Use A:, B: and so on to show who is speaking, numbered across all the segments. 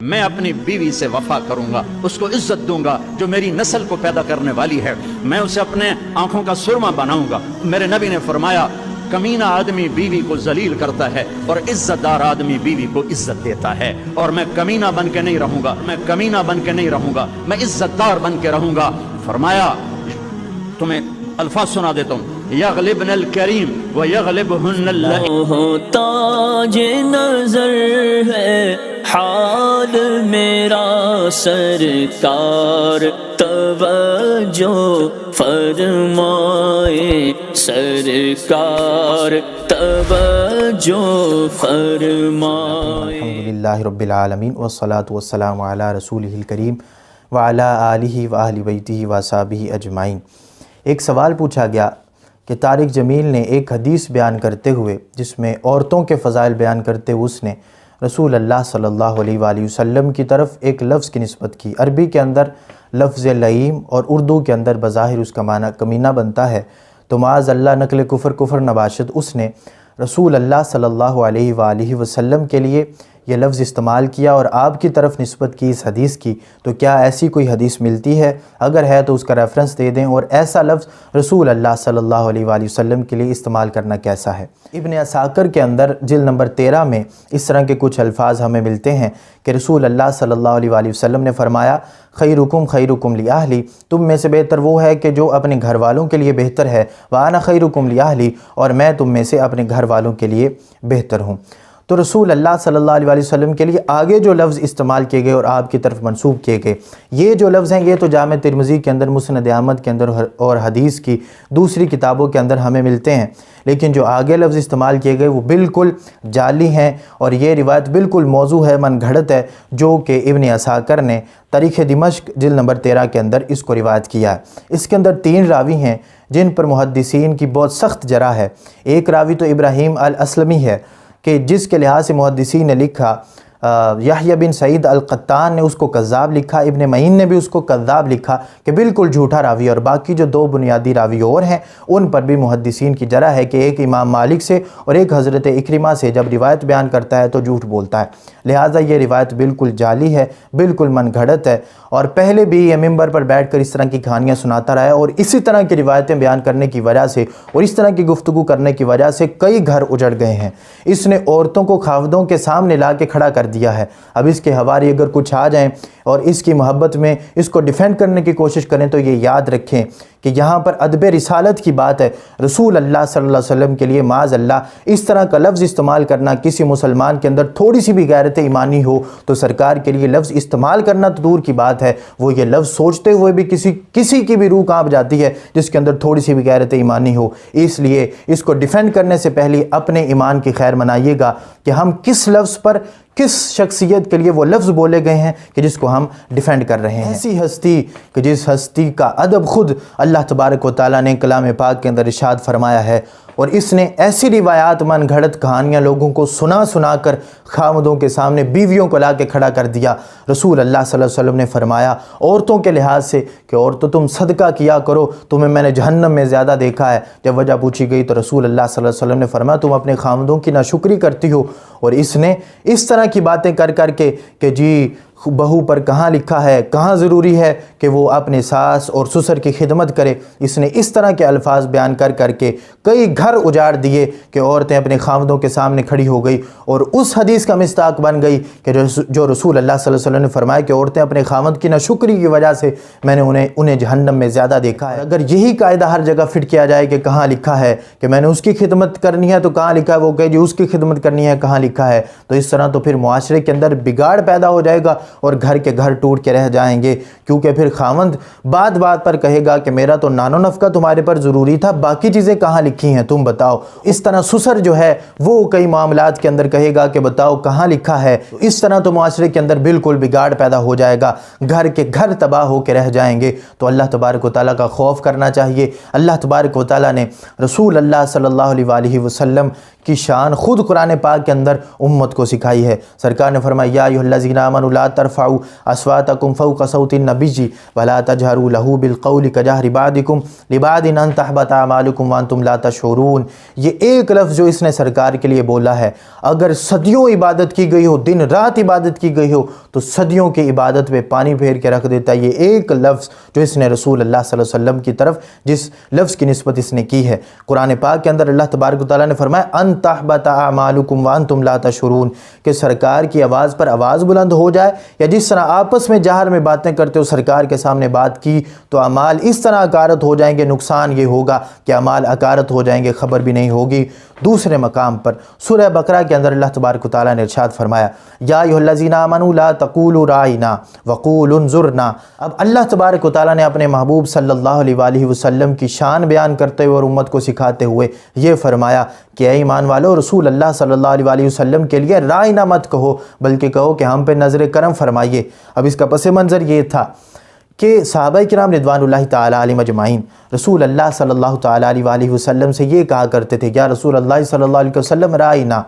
A: میں اپنی بیوی سے وفا کروں گا، اس کو عزت دوں گا جو میری نسل کو پیدا کرنے والی ہے، میں اسے اپنے آنکھوں کا سرما بناؤں گا۔ میرے نبی نے فرمایا کمینہ آدمی بیوی کو ذلیل کرتا ہے اور عزت دار آدمی بیوی کو عزت دیتا ہے، اور میں کمینہ بن کے نہیں رہوں گا، میں کمینہ بن کے نہیں رہوں گا، میں عزت دار بن کے رہوں گا۔ فرمایا تمہیں الفاظ سنا دیتا ہوں، یغلبن الکریم ویغلبہن اللعین۔
B: تاج نظر ہے حال میرا سرکار، توجہ فرمائے سرکار، توجہ فرمائے۔
C: الحمدللہ رب العالمین والصلاة والسلام علی رسولہ الکریم وعلی آلہ وآل بیتہ وصحبہ اجمعین۔ ایک سوال پوچھا گیا کہ طارق جمیل نے ایک حدیث بیان کرتے ہوئے جس میں عورتوں کے فضائل بیان کرتے ہوئے اس نے رسول اللہ صلی اللہ علیہ وآلہ وسلم کی طرف ایک لفظ کی نسبت کی۔ عربی کے اندر لفظ لئیم اور اردو کے اندر بظاہر اس کا معنی کمینہ بنتا ہے، تو معاذ اللہ نقل کفر نباشت اس نے رسول اللہ صلی اللہ علیہ وآلہ وسلم کے لیے یہ لفظ استعمال کیا اور آپ کی طرف نسبت کی اس حدیث کی۔ تو کیا ایسی کوئی حدیث ملتی ہے؟ اگر ہے تو اس کا ریفرنس دے دیں، اور ایسا لفظ رسول اللہ صلی اللہ علیہ وآلہ وسلم کے لیے استعمال کرنا کیسا ہے؟ ابن عساکر کے اندر جلد نمبر 13 میں اس طرح کے کچھ الفاظ ہمیں ملتے ہیں کہ رسول اللہ صلی اللہ علیہ وآلہ وسلم نے فرمایا خیرکم خیرکم لأہلی، تم میں سے بہتر وہ ہے کہ جو اپنے گھر والوں کے لیے بہتر ہے، وَأَنَا خَيْرُكُمْ لِأَهْلِي، اور میں تم میں سے اپنے گھر والوں کے لیے بہتر ہوں۔ تو رسول اللہ صلی اللہ علیہ وسلم کے لیے آگے جو لفظ استعمال کیے گئے اور آپ کی طرف منسوب کیے گئے، یہ جو لفظ ہیں یہ تو جامع ترمذی کے اندر، مسند احمد کے اندر اور حدیث کی دوسری کتابوں کے اندر ہمیں ملتے ہیں، لیکن جو آگے لفظ استعمال کیے گئے وہ بالکل جعلی ہیں، اور یہ روایت بالکل موضوع ہے، من گھڑت ہے، جو کہ ابن عساکر نے تاریخ دمشق جلد نمبر 13 کے اندر اس کو روایت کیا ہے۔ اس کے اندر 3 راوی ہیں جن پر محدثین کی بہت سخت جرح ہے۔ ایک راوی تو ابراہیم الاسلمی ہے کہ جس کے لحاظ سے محدثین نے لکھا، یحییٰ بن سعید القطان نے اس کو کذاب لکھا، ابن معین نے بھی اس کو کذاب لکھا کہ بالکل جھوٹا راوی، اور باقی جو 2 بنیادی راوی اور ہیں ان پر بھی محدثین کی جرح ہے کہ ایک امام مالک سے اور ایک حضرت اکرمہ سے جب روایت بیان کرتا ہے تو جھوٹ بولتا ہے، لہٰذا یہ روایت بالکل جعلی ہے، بالکل من گھڑت ہے، اور پہلے بھی یہ ممبر پر بیٹھ کر اس طرح کی کہانیاں سناتا رہا ہے، اور اسی طرح کی روایتیں بیان کرنے کی وجہ سے اور اس طرح کی گفتگو کرنے کی وجہ سے کئی گھر اجڑ گئے ہیں۔ اس نے عورتوں کو خاوندوں کے سامنے لا کے کھڑا کر دیا ہے۔ اب اس کے حوالے اگر کچھ آ جائیں اور اس کی محبت میں اس کو ڈیفینڈ کرنے کی کوشش کریں تو یہ یاد رکھیں کہ یہاں پر ادب رسالت کی بات ہے۔ رسول اللہ صلی اللہ علیہ وسلم کے لیے معاذ اللہ اس طرح کا لفظ استعمال کرنا، کسی مسلمان کے اندر تھوڑی سی بھی غیرت ایمانی ہو تو سرکار کے لیے لفظ استعمال کرنا تو دور کی بات ہے، وہ یہ لفظ سوچتے ہوئے بھی کسی کی بھی روح کانپ جاتی ہے جس کے اندر تھوڑی سی بھی غیرت ایمانی ہو۔ اس لیے اس کو ڈیفینڈ کرنے سے پہلے اپنے ایمان کی خیر منائیے گا کہ ہم کس لفظ پر، کس شخصیت کے لیے وہ لفظ بولے گئے ہیں کہ جس کو ہم ڈیفینڈ کر رہے ہیں۔ ایسی ہستی کہ جس ہستی کا ادب خود اللہ تبارک و تعالیٰ نے کلام پاک کے اندر ارشاد فرمایا ہے، اور اس نے ایسی روایات من گھڑت کہانیاں لوگوں کو سنا کر خامدوں کے سامنے بیویوں کو لا کے کھڑا کر دیا۔ رسول اللہ صلی اللہ علیہ وسلم نے فرمایا عورتوں کے لحاظ سے کہ عورتوں تم صدقہ کیا کرو، تمہیں میں نے جہنم میں زیادہ دیکھا ہے۔ جب وجہ پوچھی گئی تو رسول اللہ صلی اللہ علیہ وسلم نے فرمایا تم اپنے خامدوں کی ناشکری کرتی ہو، اور اس نے اس طرح کی باتیں کر کے کہ جی بہو پر کہاں لکھا ہے، کہاں ضروری ہے کہ وہ اپنے ساس اور سسر کی خدمت کرے، اس نے اس طرح کے الفاظ بیان کر کے کئی گھر اجاڑ دیے کہ عورتیں اپنے خامدوں کے سامنے کھڑی ہو گئی، اور اس حدیث کا مصداق بن گئی کہ جو رسول اللہ صلی اللہ علیہ وسلم نے فرمایا کہ عورتیں اپنے خامد کی ناشکری کی وجہ سے میں نے انہیں جہنم میں زیادہ دیکھا ہے۔ اگر یہی قاعدہ ہر جگہ فٹ کیا جائے کہ کہاں لکھا ہے کہ میں نے اس کی خدمت کرنی ہے تو کہاں لکھا ہے، وہ کہ جی اس کی خدمت کرنی ہے کہاں لکھا ہے، تو اس طرح تو پھر معاشرے کے اندر بگاڑ پیدا ہو جائے گا اور گھر کے گھر ٹوٹ کے رہ جائیں گے، کیونکہ پھر خاوند بات پر کہے گا کہ میرا تو نان و نفقہ تمہارے پر ضروری تھا، باقی چیزیں کہاں لکھی ہیں تم بتاؤ۔ اس طرح سسر جو ہے وہ کئی معاملات کے اندر کہے گا کہ بتاؤ کہاں لکھا ہے، اس طرح تو معاشرے کے اندر بالکل بگاڑ پیدا ہو جائے گا، گھر کے گھر تباہ ہو کے رہ جائیں گے۔ تو اللہ تبارک و تعالیٰ کا خوف کرنا چاہیے۔ اللہ تبارک و تعالیٰ نے رسول اللہ صلی اللہ علیہ وآلہ وسلم کی شان خود قرآن پاک کے اندر امت کو سکھائی ہے۔ سرکار نے فرمایا یا ایھا الذین آمنوا لا ترفعوا اصواتکم فوق صوت النبی ولا تجہروا لہ بالقول کجہر بعضکم لبعض ان تحبط اعمالکم وانتم لا تشعرون۔ یہ ایک لفظ جو اس نے سرکار کے لیے بولا ہے، اگر صدیوں عبادت کی گئی ہو، دن رات عبادت کی گئی ہو، تو صدیوں کی عبادت پہ پانی پھیر کے رکھ دیتا ہے۔ یہ ایک لفظ جو اس نے رسول اللہ صلی اللہ علیہ وسلم کی طرف جس لفظ کی نسبت اس نے کی ہے، قرآن پاک کے اندر اللہ تبارک و تعالیٰ نے فرمایا ان تحبط اعمالکم وانتم لا تشعرون، کہ سرکار کی آواز پر آواز بلند ہو جائے، یا جس طرح آپس میں جہر میں باتیں کرتے ہو سرکار کے سامنے بات کی تو اعمال اس طرح اکارت ہو جائیں گے، نقصان یہ ہوگا کہ اعمال اکارت ہو جائیں گے، خبر بھی نہیں ہوگی۔ دوسرے مقام پر سورہ بقرہ کے اندر اللہ تبارک و تعالیٰ نے ارشاد فرمایا یا ایھا الذین آمنوا لا تقولوا راعنا وقولوا انظرنا۔ اب اللہ تبارک و تعالیٰ نے اپنے محبوب صلی اللہ علیہ وآلہ وسلم کی شان بیان کرتے ہوئے اور امت کو سکھاتے ہوئے یہ فرمایا کہ اے ایمان والو، رسول اللہ صلی اللہ علیہ وآلہ وسلم کے لیے راعنا مت کہو، بلکہ کہو کہ ہم پہ نظر کرم فرمائیے۔ اب اس کا پس منظر یہ تھا کہ صحابہ کرام رضوان اللہ تعالیٰ علیہم اجمعین رسول اللہ صلی اللہ تعالیٰ علیہ وآلہ وسلم سے یہ کہا کرتے تھے یا رسول اللہ صلی اللہ علیہ وسلم رائنا۔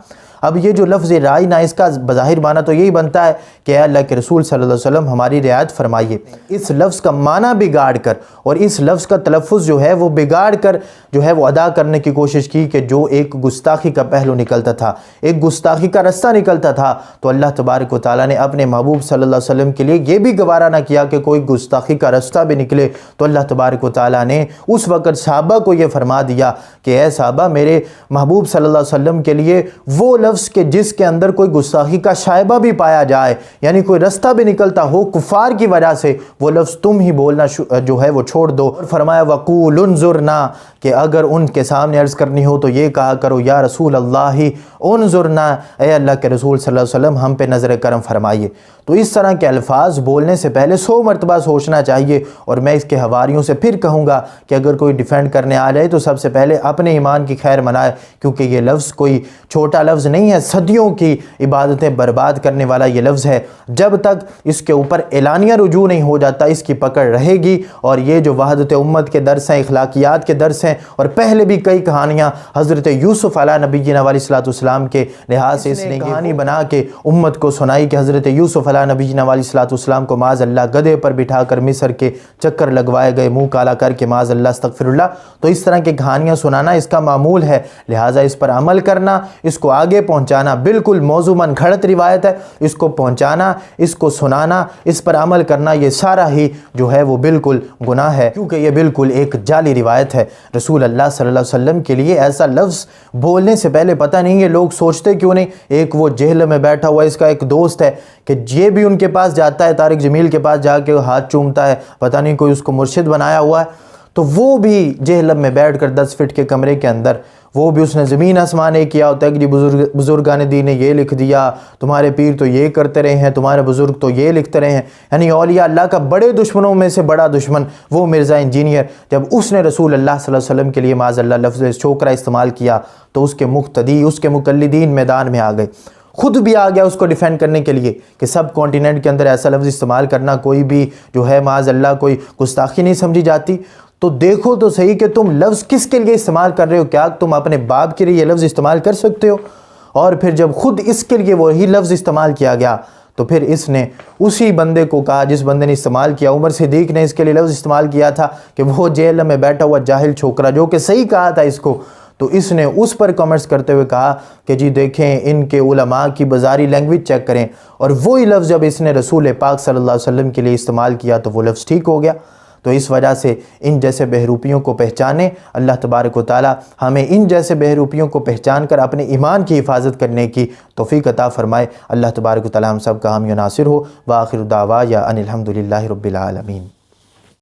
C: اب یہ جو لفظ رائنا، اس کا بظاہر معنی تو یہی بنتا ہے کہ اے اللہ کے رسول صلی اللہ علیہ وسلم ہماری رعایت فرمائیے۔ اس لفظ کا معنی بگاڑ کر اور اس لفظ کا تلفظ جو ہے وہ بگاڑ کر جو ہے وہ ادا کرنے کی کوشش کی کہ جو ایک گستاخی کا پہلو نکلتا تھا، ایک گستاخی کا رستہ نکلتا تھا، تو اللہ تبارک و تعالیٰ نے اپنے محبوب صلی اللہ علیہ وسلم کے لیے یہ بھی گوارا نہ کیا کہ کوئی گستاخی کا رستہ بھی نکلے، تو اللہ تبارک و تعالیٰ نے اس وقت صحابہ کو یہ فرما دیا کہ اے صحابہ، میرے محبوب صلی اللہ علیہ وسلم کے لیے وہ لفظ کہ جس کے اندر کوئی گستاخی کا شائبہ بھی پایا جائے، یعنی کوئی رستہ بھی نکلتا ہو کفار کی وجہ سے، وہ لفظ تم ہی بولنا جو ہے وہ چھوڑ دو۔ اور فرمایا وقول انظرنا، کہ اگر ان کے سامنے عرض کرنی ہو تو یہ کہا کرو یا رسول اللہ انظرنا، اے اللہ کے رسول صلی اللہ علیہ وسلم ہم پہ نظر کرم فرمائیے۔ تو اس طرح کے الفاظ بولنے سے پہلے 100 مرتبہ سوچنا چاہیے، اور میں اس کے حواریوں سے پھر کہوں گا کہ اگر کوئی ڈیفینڈ کرنے آ جائے تو سب سے پہلے اپنے ایمان کی خیر منائے، کیونکہ یہ لفظ کوئی چھوٹا لفظ نہیں ہے، صدیوں کی عبادتیں برباد کرنے والا یہ لفظ ہے۔ جب تک اس کے اوپر اعلانیہ رجوع نہیں ہو جاتا اس کی پکڑ رہے گی، اور یہ جو وحدت امت کے درس ہیں، اخلاقیات کے درس ہیں، اور پہلے بھی کئی کہانیاں حضرت یوسف علیہ نبینا علیہ الصلوۃ والسلام کے لحاظ سے اس نے کہانی بنا کے امت کو سنائی کہ حضرت یوسف علیہ نبینا علیہ الصلوۃ والسلام کو معاذ اللہ گدھے پر بٹھا کر مصر کے چکر لگوائے گئے، منہ کالا کر کے معاذ اللہ استغفر اللہ۔ تو اس طرح کی کہانیاں سنانا اس کا معمول ہے، لہٰذا اس پر عمل کرنا، اس کو آگے پہنچانا بالکل موضوع من گھڑت روایت ہے، اس کو پہنچانا، اس کو سنانا، اس پر عمل کرنا، یہ سارا ہی جو ہے وہ بالکل گناہ ہے، کیونکہ یہ بالکل ایک جعلی روایت ہے۔ رسول اللہ صلی اللہ علیہ وسلم کے لیے ایسا لفظ بولنے سے پہلے پتہ نہیں یہ لوگ سوچتے کیوں نہیں، ایک وہ جہل میں بیٹھا ہوا اس کا ایک دوست ہے کہ یہ بھی ان کے پاس جاتا ہے، طارق جمیل کے پاس جا کے ہاتھ چومتا ہے، پتہ نہیں کوئی اس کو مرشد بنایا ہوا ہے، تو وہ بھی جہلم میں بیٹھ کر 10 فٹ کے کمرے کے اندر وہ بھی اس نے زمین آسمان ایک کیا ہوتا ہے کہ جی بزرگان دین نے یہ لکھ دیا، تمہارے پیر تو یہ کرتے رہے ہیں، تمہارے بزرگ تو یہ لکھتے رہے ہیں، یعنی اولیاء اللہ کا بڑے دشمنوں میں سے بڑا دشمن وہ مرزا انجینئر، جب اس نے رسول اللہ صلی اللہ علیہ وسلم کے لیے معاذ اللہ لفظ چھوکرا استعمال کیا تو اس کے مقتدی، اس کے مقلدین میدان میں آ گئے، خود بھی آ گیا اس کو ڈیفینڈ کرنے کے لیے کہ سب کانٹیننٹ کے اندر ایسا لفظ استعمال کرنا کوئی بھی جو ہے معاذ اللہ کوئی گستاخی نہیں سمجھی جاتی۔ تو دیکھو تو صحیح کہ تم لفظ کس کے لیے استعمال کر رہے ہو، کیا تم اپنے باپ کے لیے یہ لفظ استعمال کر سکتے ہو؟ اور پھر جب خود اس کے لیے وہی لفظ استعمال کیا گیا تو پھر اس نے اسی بندے کو کہا جس بندے نے استعمال کیا، عمر صدیق نے اس کے لیے لفظ استعمال کیا تھا کہ وہ جیل میں بیٹھا ہوا جاہل چھوکرا، جو کہ صحیح کہا تھا اس کو، تو اس نے اس پر کامنٹس کرتے ہوئے کہا کہ جی دیکھیں ان کے علماء کی بازاری لینگویج چیک کریں، اور وہی لفظ جب اس نے رسول پاک صلی اللہ علیہ وسلم کے لیے استعمال کیا تو وہ لفظ ٹھیک ہو گیا۔ تو اس وجہ سے ان جیسے بہروپیوں کو پہچانے، اللہ تبارک و تعالی ہمیں ان جیسے بہروپیوں کو پہچان کر اپنے ایمان کی حفاظت کرنے کی توفیق عطا فرمائے۔ اللہ تبارک و تعالی ہم سب کا حامی و ناصر ہو۔ وآخر دعوانا ان الحمد للہ رب العالمین۔